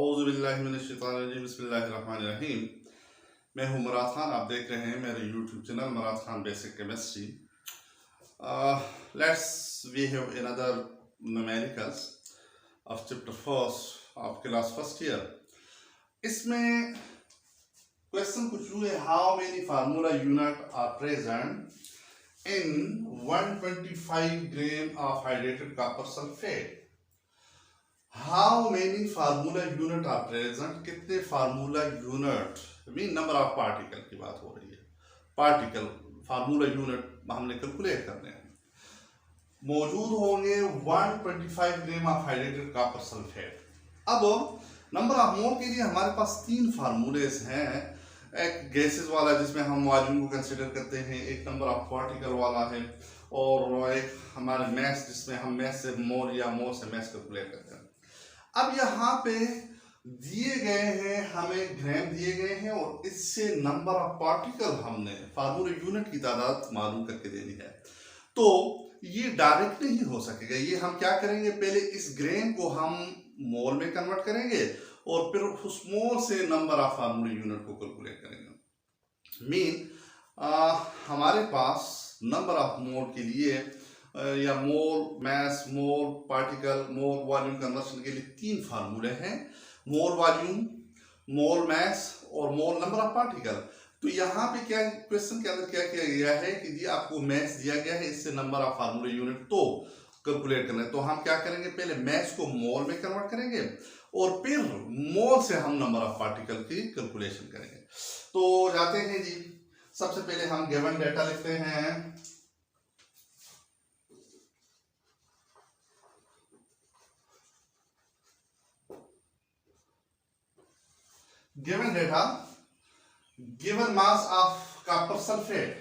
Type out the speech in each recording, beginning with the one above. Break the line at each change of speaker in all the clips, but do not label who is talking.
औज़ुबिल्लाहिमिनश्शैतानिर्रजीम बिस्मिल्लाहिर्रहमानिर्रहीम। मैं हूं मुराद खान, आप देख रहे हैं मेरे YouTube channel Murad Khan basic chemistry. Let's we have another numericals of chapter first of class first year. इसमें क्वेश्चन कुछ हुए, how many formula unit are present in 125 gram of hydrated copper sulphate. How many formula unit are present, कितने formula unit mean number of particle की बात हो रही है। Particle formula unit हमने कैलकुलेट करने हैं, मौजूद होंगे 125 gram of hydrated copper sulphate. अब नंबर ऑफ मोल के लिए हमारे पास तीन फार्मूलेस हैं। एक गैसेस वाला जिसमें हम वॉल्यूम को कंसिडर करते हैं, एक नंबर ऑफ पार्टिकल वाला है, और एक हमारे मैस जिसमें हम मैस से मोल या मोल से मैस कैलकुलेट करते हैं। अब यहाँ पे दिए गए हैं, हमें ग्राम दिए गए हैं और इससे नंबर ऑफ पार्टिकल हमने फार्मूला यूनिट की तादाद मालूम करके देनी है। तो ये डायरेक्ट नहीं हो सकेगा, ये हम क्या करेंगे, पहले इस ग्राम को हम मोल में कन्वर्ट करेंगे और फिर उस मोल से नंबर ऑफ फार्मूला यूनिट को कैलकुलेट करेंगे। मीन हमारे पास नंबर ऑफ मोल के लिए या मोल, मैस, मोल, पार्टिकल, मोल, वॉल्यूम कन्वर्शन के लिए तीन फार्मूले हैं, मोल वॉल्यूम, मोल मैस और मोल नंबर ऑफ पार्टिकल। तो यहाँ पे क्या क्वेश्चन के अंदर क्या किया गया है कि जी आपको मैस दिया गया है, इससे नंबर ऑफ फार्मूला यूनिट तो कैलकुलेट करना है। तो हम क्या करेंगे, पहले मैस को मोल में कन्वर्ट करेंगे और फिर मोल से हम नंबर ऑफ पार्टिकल की कैलकुलेशन करेंगे। तो जाते हैं जी, सबसे पहले हम गिवन डेटा लिखते हैं। Given data, given mass of copper sulfate,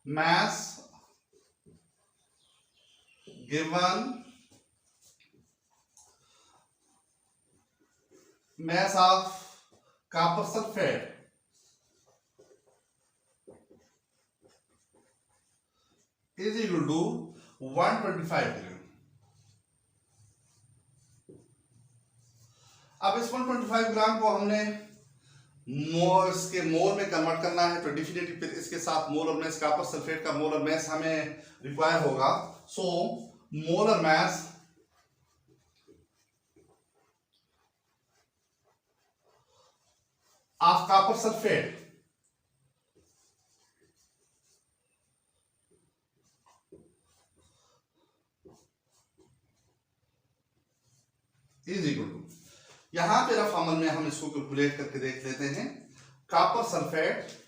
mass given mass of copper sulfate is equal to 125 ग्राम। अब इस 125 ग्राम को हमने इसके मोल में कन्वर्ट करना है, तो डेफिनेटली फिर इसके साथ मोलर मैस, कॉपर सल्फेट का मोलर मैस हमें रिक्वायर होगा। So molar mass of copper sulphate is equal to, यहां पे रफ अमल में हम इसको कैलकुलेट करके देख लेते हैं। Copper sulphate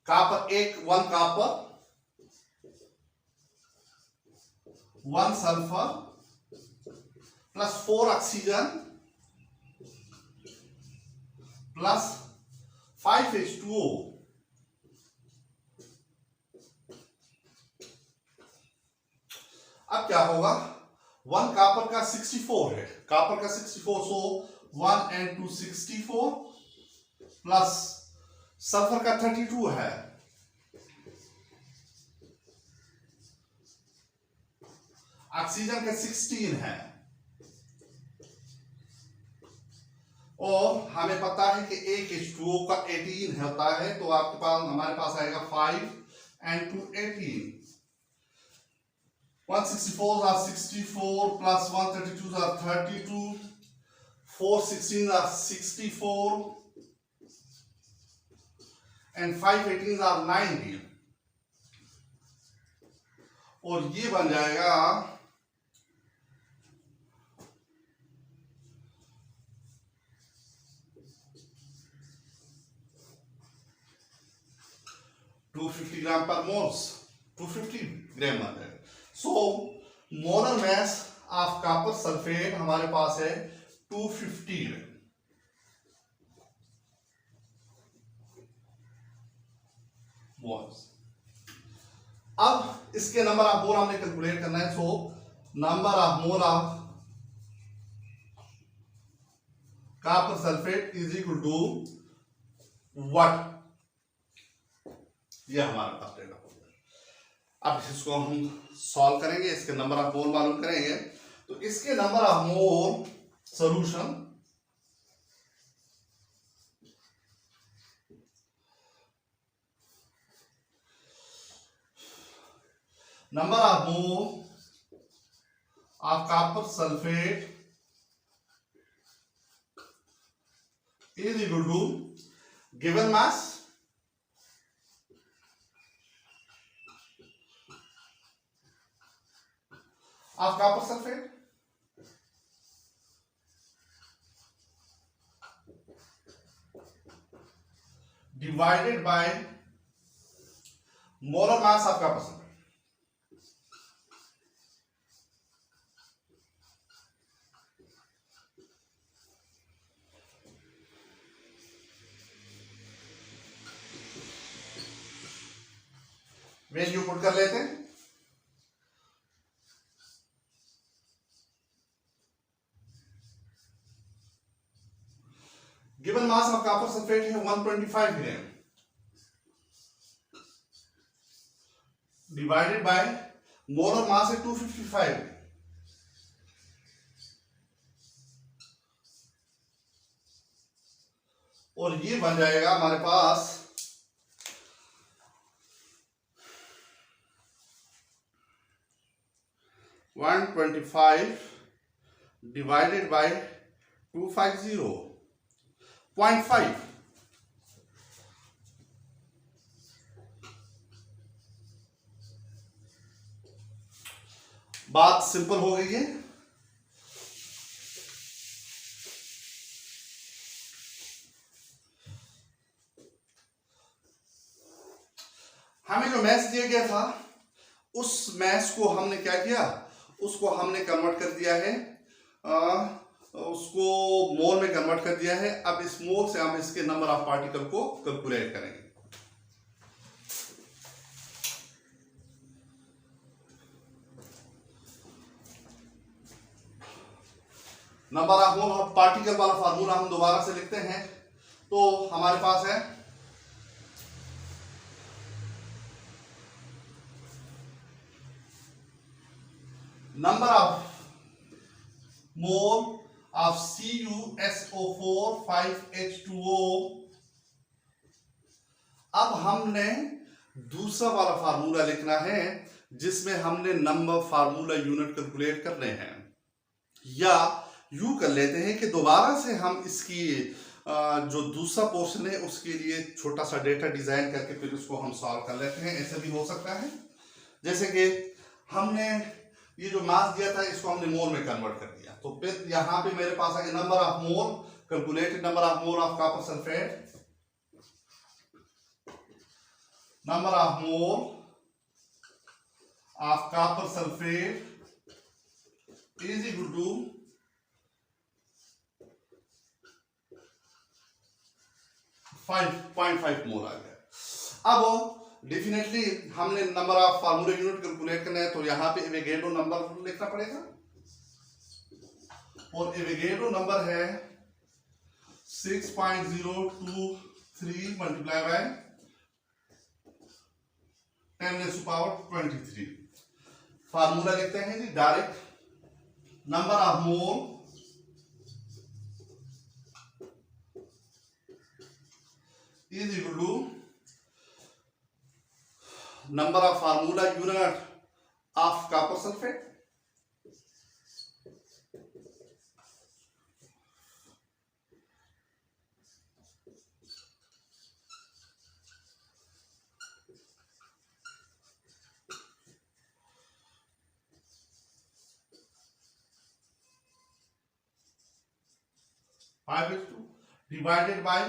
copper one copper 1 sulphur plus 4 oxygen plus 5H2O। अब क्या होगा, 1 कॉपर का 64 है, कॉपर का 64, सो 1 and 2 64 प्लस सल्फर का 32 है, ऑक्सीजन का 16 है, और हमें पता है कि एक H2O का 18 होता है, तो आपके पास हमारे पास आएगा 5 and 2 18। 164 are 64 plus 132 are 32, 4 16 are 64 and 5 18 are 90, और ये बन जाएगा 250 ग्राम पर मोल्स, 250 ग्राम आ जाएगा। सो molar mass of copper sulphate हमारे पास है 250 ग्राम। अब इसके नंबर ऑफ मोल हमने कैलकुलेट करना है। So number of mole of copper sulfate is equal to what? ये हमारे पास डेटा हो गया। अब इसको हम सॉल्व करेंगे, इसके नंबर ऑफ मोल मालूम करेंगे। तो इसके number of mole solution number of mole of copper sulfate is equal to given mass of copper sulfate divided by molar mass of copper sulfate. Value put कर लेते हैं। Given mass of copper sulphate है 125 gram divided by molar mass है 255। और ये बन जाएगा हमारे पास 125 divided by 250.5। बात सिंपल हो गई है। हमें जो मैथ्स दिया गया था उस मैथ्स को हमने क्या किया, उसको हमने कन्वर्ट कर दिया है, उसको मोल में कन्वर्ट कर दिया है। अब इस मोल से हम इसके नंबर ऑफ पार्टिकल को कैलकुलेट करेंगे। Number of mole of particle वाला फार्मूला हम दोबारा से लिखते हैं। तो हमारे पास है number of mole of CuSO4 5H2O। अब हमने दूसरा वाला फार्मूला लिखना है जिसमें हमने नंबर फार्मूला यूनिट कैलकुलेट करने हैं, या यूं कर लेते हैं कि दोबारा से हम इसकी जो दूसरा पोर्शन है उसके लिए छोटा सा डेटा डिजाइन करके फिर उसको हम सॉल्व कर लेते हैं। ऐसे भी हो सकता है, जैसे कि हमने ये जो मास दिया था इसको हमने मोल में कन्वर्ट कर दिया। तो फिर यहां पे मेरे पास आ गया number of mole, calculated number of mole of copper sulphate, number of mole of copper sulphate is equal to 5.5 mole आ गया। अब डेफिनेटली हमने number of formula unit calculate करना है, तो यहां पे एवोगैड्रो नंबर लिखना पड़ेगा, और एवोगैड्रो नंबर है 6.023 मल्टीप्लाई बाय 10⁻23। फार्मूला लिखते हैं जी direct, number of mole is equal to number of formula unit of copper sulfate divided by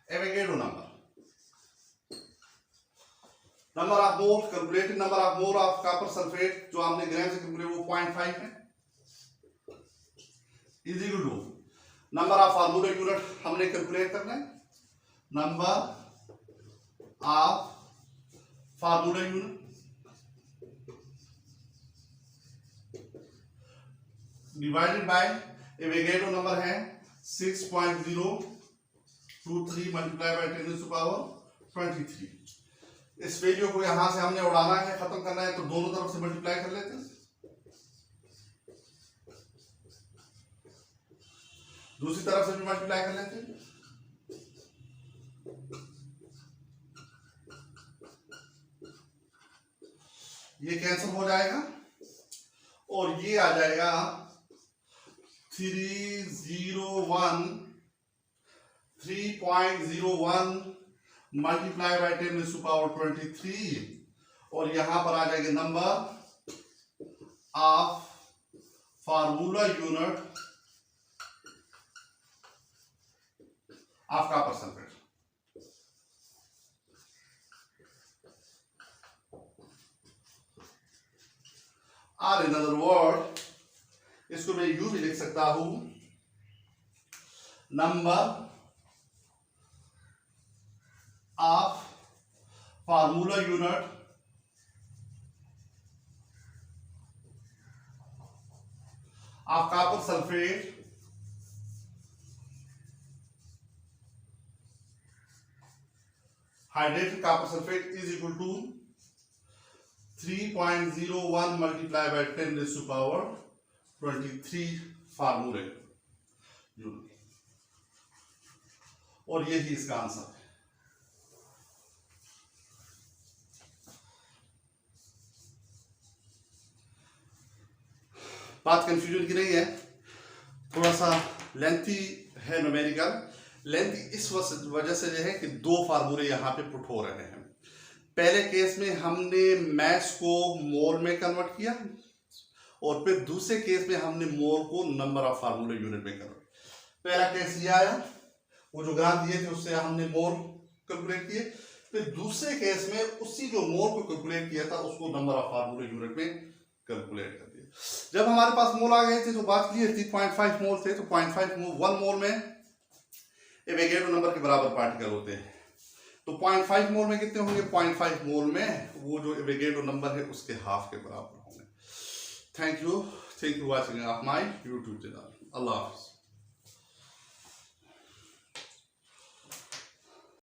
Avogadro number। Number of mole calculated number of mole of copper sulphate जो हमने gram से calculate वो 0.5 है, is equal to number of formula unit हमने calculate करना है, number of formula unit divided by Avogadro number है 6.023 multiply by 10⁻23। 23। इस वैल्यू को यहां से हमने उड़ाना है, खत्म करना है, तो दोनों तरफ से मल्टीप्लाई कर लेते हैं। दूसरी तरफ से भी मल्टीप्लाई कर लेते हैं। ये कैंसिल हो जाएगा और ये आ जाएगा 3.01 मल्टीप्लाई बाय 10⁻23 और यहां पर आ जाएगा number of formula unit of copper sulphate. और इन अदर वर्ड इसको मैं यूं भी लिख सकता हूं, number of formula unit of copper sulphate hydrated copper sulphate is equal to 3.01 multiply by 10⁻23 फार्मूले यूनिट, और यही इसका आंसर है। बात कंफ्यूजन की नहीं है, थोड़ा सा लेंथी है न्यूमेरिकल। लेंथी इस वजह से जो है कि दो फार्मूले यहां पे पुट हो रहे हैं। पहले केस में हमने मैस को मोल में कन्वर्ट किया और फिर दूसरे केस में हमने मोल को नंबर ऑफ फार्मूला यूनिट में कन्वर्ट। पहला केस ये आया, वो जो ग्राफ दिए थे उससे हमने मोल कैलकुलेट किए, फिर दूसरे केस में उसी जो मोल को कैलकुलेट किया था उसको नंबर ऑफ फार्मूला यूनिट में कैलकुलेट कर दिया। जब हमारे पास मोल आ गए थे तो बात क्लियर थी, 0.5 मोल थे, तो 0.5 मोल 1 मोल में एवोगैड्रो नंबर के बराबर पार्टिकल होते हैं, तो 0.5 मोल में कितने होंगे? 0.5 मोल में वो जो एवोगैड्रो नंबर है उसके हाफ के बराबर होंगे। Thank you watching of my YouTube channel. अल्लाह हाफिज़।